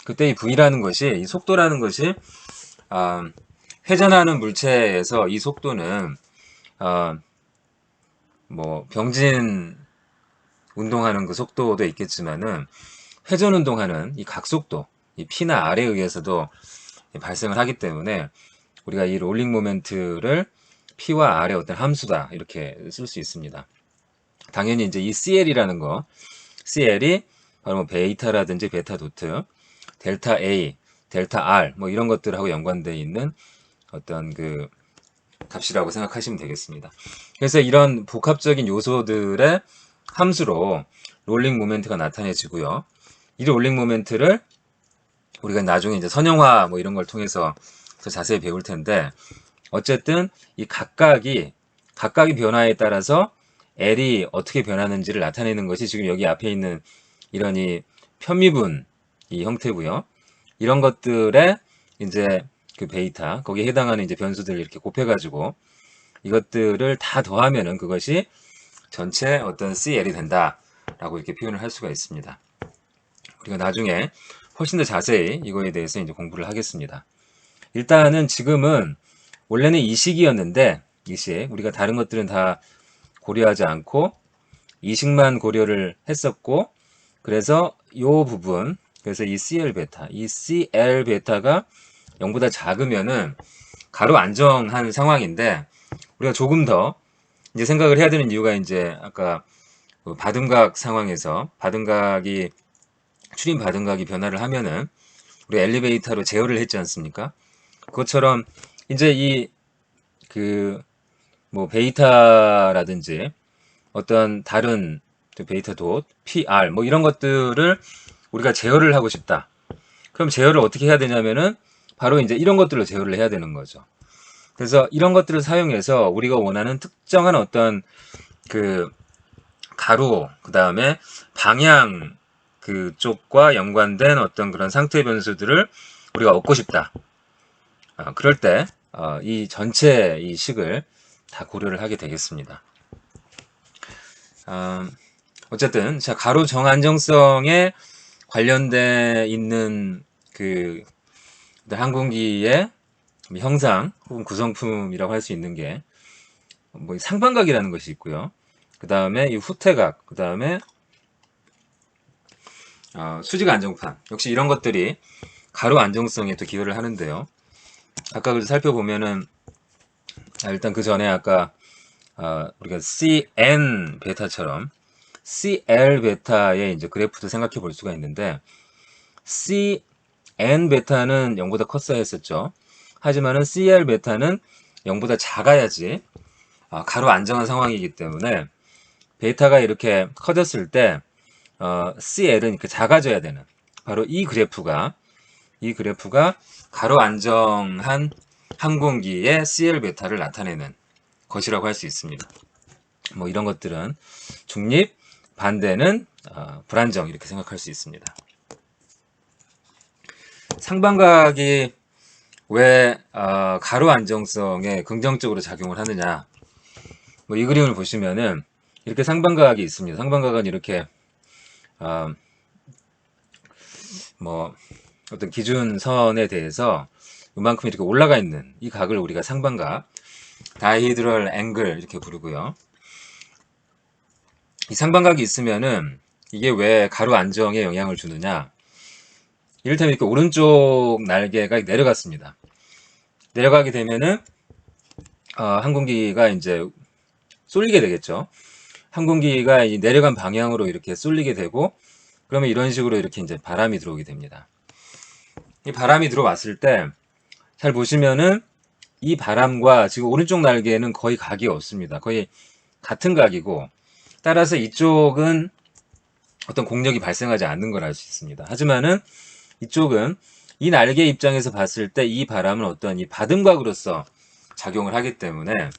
A: 그때 이 V라는 것이 이 속도라는 것이 회전하는 물체에서 이 속도는 뭐 병진 운동하는 그 속도도 있겠지만은 회전 운동하는 이 각속도 이 P나 R에 의해서도 발생을 하기 때문에 우리가 이 롤링 모멘트를 P와 R의 어떤 함수다 이렇게 쓸 수 있습니다. 당연히 이제 이 CL이라는 거 CL이 바로 뭐 베이타라든지 베타 도트 델타 A, 델타 R 뭐 이런 것들하고 연관되어 있는 어떤 그 값이라고 생각하시면 되겠습니다. 그래서 이런 복합적인 요소들의 함수로 롤링 모멘트가 나타내지고요. 이 롤링 모멘트를 우리가 나중에 이제 선형화 뭐 이런 걸 통해서 더 자세히 배울 텐데 어쨌든 이 각각이 변화에 따라서 L이 어떻게 변하는지를 나타내는 것이 지금 여기 앞에 있는 이런 이 편미분 이 형태고요. 이런 것들의 이제 그 베이타 거기에 해당하는 이제 변수들을 이렇게 곱해가지고 이것들을 다 더하면은 그것이 전체 어떤 CL이 된다라고 이렇게 표현을 할 수가 있습니다. 우리가 나중에 훨씬 더 자세히 이거에 대해서 이제 공부를 하겠습니다. 일단은 지금은 원래는 이식이었는데 이식 우리가 다른 것들은 다 고려하지 않고 이식만 고려를 했었고 그래서 요 부분 그래서 이 CL 베타가 0보다 작으면은 가로 안정한 상황인데 우리가 조금 더 이제 생각을 해야 되는 이유가 이제 아까 그 바등각 상황에서 추림 바등각이 변화를 하면은 우리 엘리베이터로 제어를 했지 않습니까? 그것처럼 이제 이 그 뭐 베이타라든지 어떤 다른 베이타 돛, PR 뭐 이런 것들을 우리가 제어를 하고 싶다. 그럼 제어를 어떻게 해야 되냐면은 바로 이제 이런 것들로 제어를 해야 되는 거죠. 그래서 이런 것들을 사용해서 우리가 원하는 특정한 어떤 그 가로, 그 다음에 방향 그쪽과 연관된 어떤 그런 상태 변수들을 우리가 얻고 싶다. 그럴 때 이 전체 이 식을 다 고려를 하게 되겠습니다. 어쨌든 자, 가로 정안정성에 관련돼 있는 그 항공기의 형상 혹은 구성품이라고 할 수 있는 게 뭐 상반각이라는 것이 있고요. 그 다음에 이 후퇴각, 그 다음에 수직 안정판, 역시 이런 것들이 가로 안정성에 또 기여를 하는데요. 아까 살펴보면은 일단 그 전에 아까 우리가 CN 베타처럼 CL 베타의 이제 그래프도 생각해 볼 수가 있는데 CN 베타는 0보다 컸어야 했었죠. 하지만은 CL 베타는 0보다 작아야지 가로 안정한 상황이기 때문에 베타가 이렇게 커졌을 때 CL은 이렇게 작아져야 되는 바로 이 그래프가 가로 안정한 항공기의 CL 베타를 나타내는 것이라고 할 수 있습니다. 뭐 이런 것들은 중립, 반대는 불안정 이렇게 생각할 수 있습니다. 상반각이 왜 가로 안정성에 긍정적으로 작용을 하느냐? 뭐 이 그림을 보시면은 이렇게 상반각이 있습니다. 상반각은 이렇게 뭐 어떤 기준선에 대해서 이만큼 이렇게 올라가 있는 이 각을 우리가 상반각, 다이헤드럴 앵글 이렇게 부르고요. 이 상반각이 있으면은 이게 왜 가로 안정에 영향을 주느냐? 이를테면 이렇게 오른쪽 날개가 내려갔습니다. 내려가게 되면은 항공기가 이제 쏠리게 되겠죠. 항공기가 이 내려간 방향으로 이렇게 쏠리게 되고 그러면 이런 식으로 이렇게 이제 바람이 들어오게 됩니다. 이 바람이 들어왔을 때 잘 보시면은 이 바람과 지금 오른쪽 날개는 거의 각이 없습니다. 거의 같은 각이고 따라서 이쪽은 어떤 공력이 발생하지 않는 걸 알 수 있습니다. 하지만은 이쪽은 이 날개 입장에서 봤을 때 이 바람은 어떤 이 받음각으로서 작용을 하기 때문에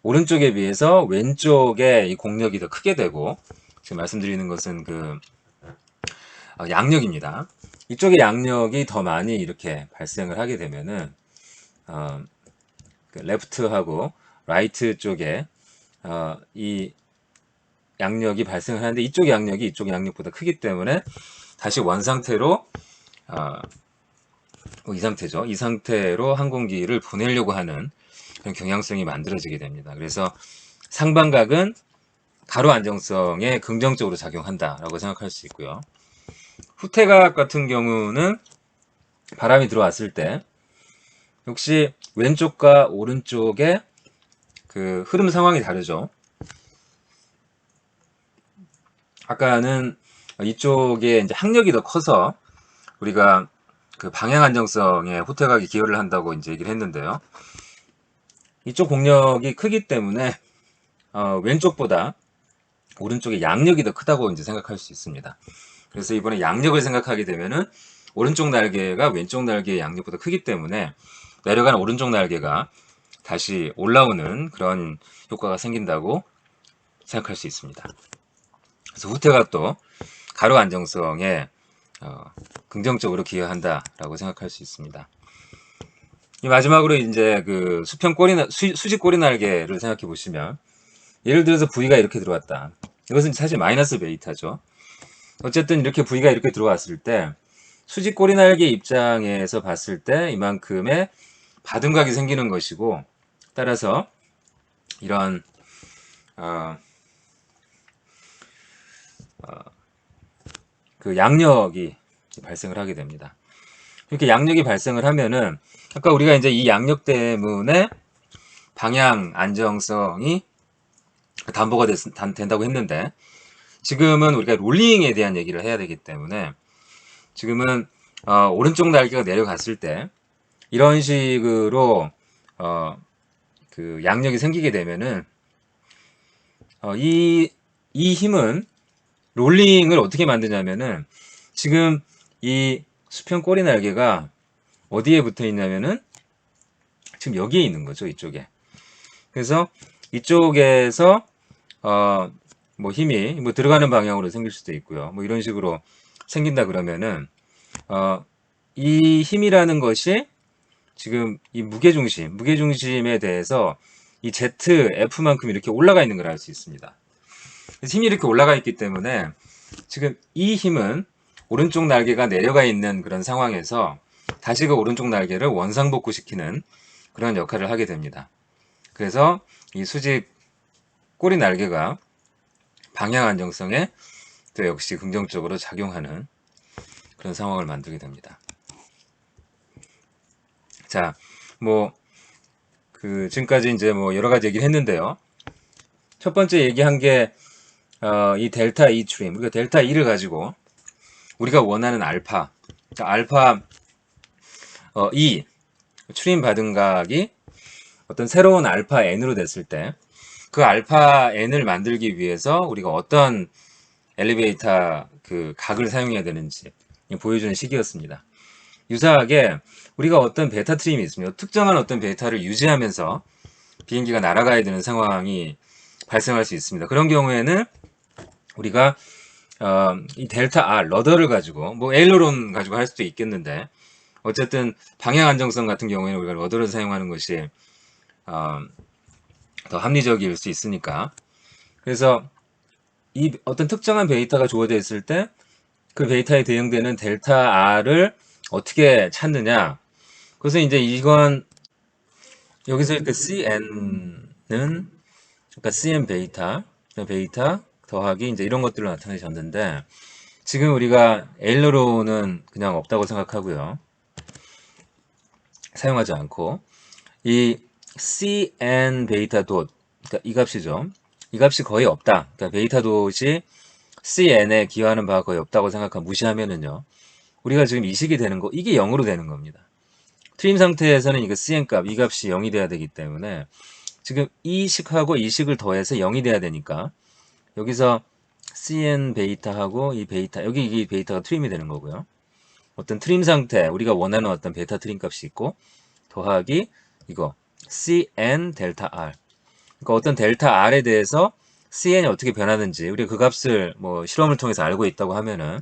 A: 오른쪽에 비해서 왼쪽에 이 공력이 더 크게 되고 지금 말씀드리는 것은 그 양력입니다. 이쪽의 양력이 더 많이 이렇게 발생을 하게 되면은 그 레프트하고 라이트 쪽에 이 양력이 발생을 하는데 이쪽 양력이 이쪽 양력보다 크기 때문에 다시 원 상태로 이 상태죠. 이 상태로 항공기를 보내려고 하는 그런 경향성이 만들어지게 됩니다. 그래서 상반각은 가로 안정성에 긍정적으로 작용한다라고 생각할 수 있고요. 후퇴각 같은 경우는 바람이 들어왔을 때 역시 왼쪽과 오른쪽의 그 흐름 상황이 다르죠. 아까는 이쪽에 이제 항력이 더 커서 우리가 그 방향 안정성에 후퇴각이 기여를 한다고 이제 얘기를 했는데요. 이쪽 공력이 크기 때문에 왼쪽보다 오른쪽의 양력이 더 크다고 이제 생각할 수 있습니다. 그래서 이번에 양력을 생각하게 되면은 오른쪽 날개가 왼쪽 날개의 양력보다 크기 때문에 내려가는 오른쪽 날개가 다시 올라오는 그런 효과가 생긴다고 생각할 수 있습니다. 그래서 후퇴각도 가로 안정성에 긍정적으로 기여한다라고 생각할 수 있습니다. 이 마지막으로 이제 그 수직 꼬리 날개를 생각해 보시면 예를 들어서 V가 이렇게 들어왔다. 이것은 사실 마이너스 베이타죠. 어쨌든 이렇게 V가 이렇게 들어왔을 때 수직 꼬리 날개 입장에서 봤을 때 이만큼의 받음각이 생기는 것이고 따라서 이런 그 양력이 발생을 하게 됩니다. 이렇게 양력이 발생을 하면은 아까 우리가 이제 이 양력 때문에 방향 안정성이 담보가 된다고 했는데 지금은 우리가 롤링에 대한 얘기를 해야 되기 때문에 지금은 오른쪽 날개가 내려갔을 때 이런 식으로 그 양력이 생기게 되면은 이 힘은 롤링을 어떻게 만드냐면은 지금 이 수평 꼬리 날개가 어디에 붙어 있냐면은 지금 여기에 있는 거죠, 이쪽에. 그래서 이쪽에서 뭐 힘이 뭐 들어가는 방향으로 생길 수도 있고요. 뭐 이런 식으로 생긴다 그러면은 이 힘이라는 것이 지금 이 무게중심에 대해서 이 ZF만큼 이렇게 올라가 있는 걸 알 수 있습니다. 그래서 힘이 이렇게 올라가 있기 때문에 지금 이 힘은 오른쪽 날개가 내려가 있는 그런 상황에서 다시 그 오른쪽 날개를 원상복구시키는 그런 역할을 하게 됩니다. 그래서 이 수직 꼬리 날개가 방향 안정성에 또 역시 긍정적으로 작용하는 그런 상황을 만들게 됩니다. 자, 뭐 지금까지 이제 뭐 여러 가지 얘기를 했는데요. 첫 번째 얘기한 게 이 델타 E 트림, 우리가 델타 E를 가지고 우리가 원하는 알파, 그러니까 알파 E 트림 받은 각이 어떤 새로운 알파 N으로 됐을 때 그 알파 N을 만들기 위해서 우리가 어떤 엘리베이터 그 각을 사용해야 되는지 보여주는 식이었습니다. 유사하게 우리가 어떤 베타 트림이 있습니다. 특정한 어떤 베타를 유지하면서 비행기가 날아가야 되는 상황이 발생할 수 있습니다. 그런 경우에는 우리가 이 델타 R 러더를 가지고 뭐 에일러론 가지고 할 수도 있겠는데 어쨌든 방향 안정성 같은 경우에는 우리가 러더를 사용하는 것이 더 합리적일 수 있으니까. 그래서 이 어떤 특정한 베이타가 주어져 있을 때 그 베이타에 대응되는 델타 R을 어떻게 찾느냐. 그래서 이제 이건 여기서 이렇게 CN은 그러니까 CN 베이타 더하기 이제 이런 것들로 나타내셨는데 지금 우리가 에일러론은 그냥 없다고 생각하고요. 사용하지 않고 이 CN 베이타 돗 그러니까 이 값이죠. 이 값이 거의 없다. 그러니까 베이타 돗이 CN에 기여하는 바가 거의 없다고 생각하고 무시하면은요. 우리가 지금 이식이 되는 거 이게 0으로 되는 겁니다. 트림 상태에서는 이거 CN 값, 이 값이 0이 돼야 되기 때문에 지금 이식하고 이식을 더해서 0이 돼야 되니까 여기서 CN 베이타하고 이 베이타, 여기 이 베이타가 트림이 되는 거고요. 어떤 트림 상태, 우리가 원하는 어떤 베타 트림 값이 있고 더하기 이거 CN 델타 R. 그러니까 어떤 델타 R에 대해서 CN이 어떻게 변하는지 우리가 그 값을 뭐 실험을 통해서 알고 있다고 하면은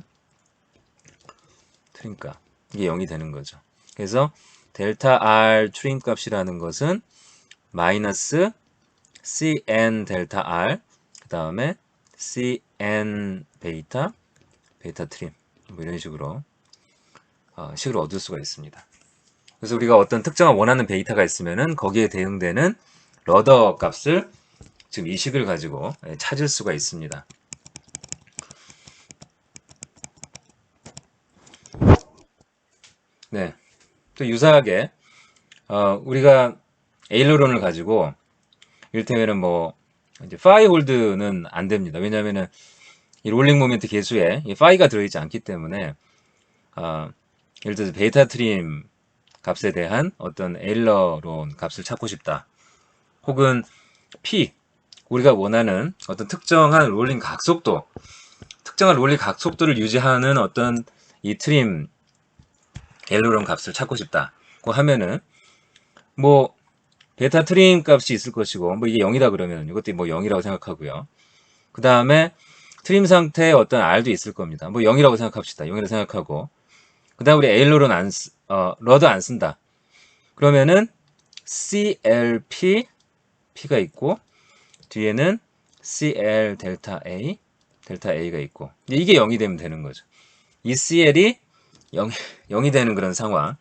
A: 트림 값 이게 0이 되는 거죠. 그래서 델타 R 트림 값이라는 것은 마이너스 CN 델타 R 그 다음에 CN 베이타 트림 뭐 이런 식으로 식을 얻을 수가 있습니다. 그래서 우리가 어떤 특정한 원하는 베이타가 있으면은 거기에 대응되는 러더 값을 지금 이 식을 가지고 찾을 수가 있습니다. 네, 또 유사하게 우리가 에일러론을 가지고 이를테면은 뭐 이제 파이 홀드는 안 됩니다. 왜냐하면은 이 롤링 모멘트 계수에 이 파이가 들어있지 않기 때문에 예를 들어서 베이타 트림 값에 대한 어떤 에일러론 값을 찾고 싶다. 혹은 P 우리가 원하는 어떤 특정한 롤링 각속도를 유지하는 어떤 이 트림 에일러론 값을 찾고 싶다고 하면은 뭐 베타 트림 값이 있을 것이고 뭐 이게 0이다 그러면 이것도 뭐 0이라고 생각하고요. 그 다음에 트림 상태에 어떤 R도 있을 겁니다. 뭐 0이라고 생각합시다. 0이라고 생각하고 그 다음 우리 에일러론 러더 안 쓴다. 그러면은 CLP P가 있고 뒤에는 CL 델타 A가 있고 이게 0이 되면 되는 거죠. 이 CL이 0이 되는 그런 상황.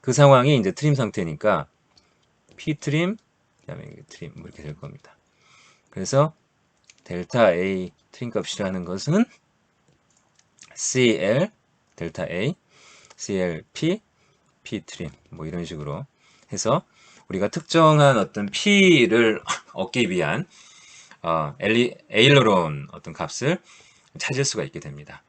A: 그 상황이 이제 트림 상태니까 P 트림 그다음에 트림 뭐 이렇게 될 겁니다. 그래서 델타 A 트림 값이라는 것은 CL 델타 A CLP P 트림 뭐 이런 식으로 해서 우리가 특정한 어떤 P를 얻기 위한 에일러론 어떤 값을 찾을 수가 있게 됩니다.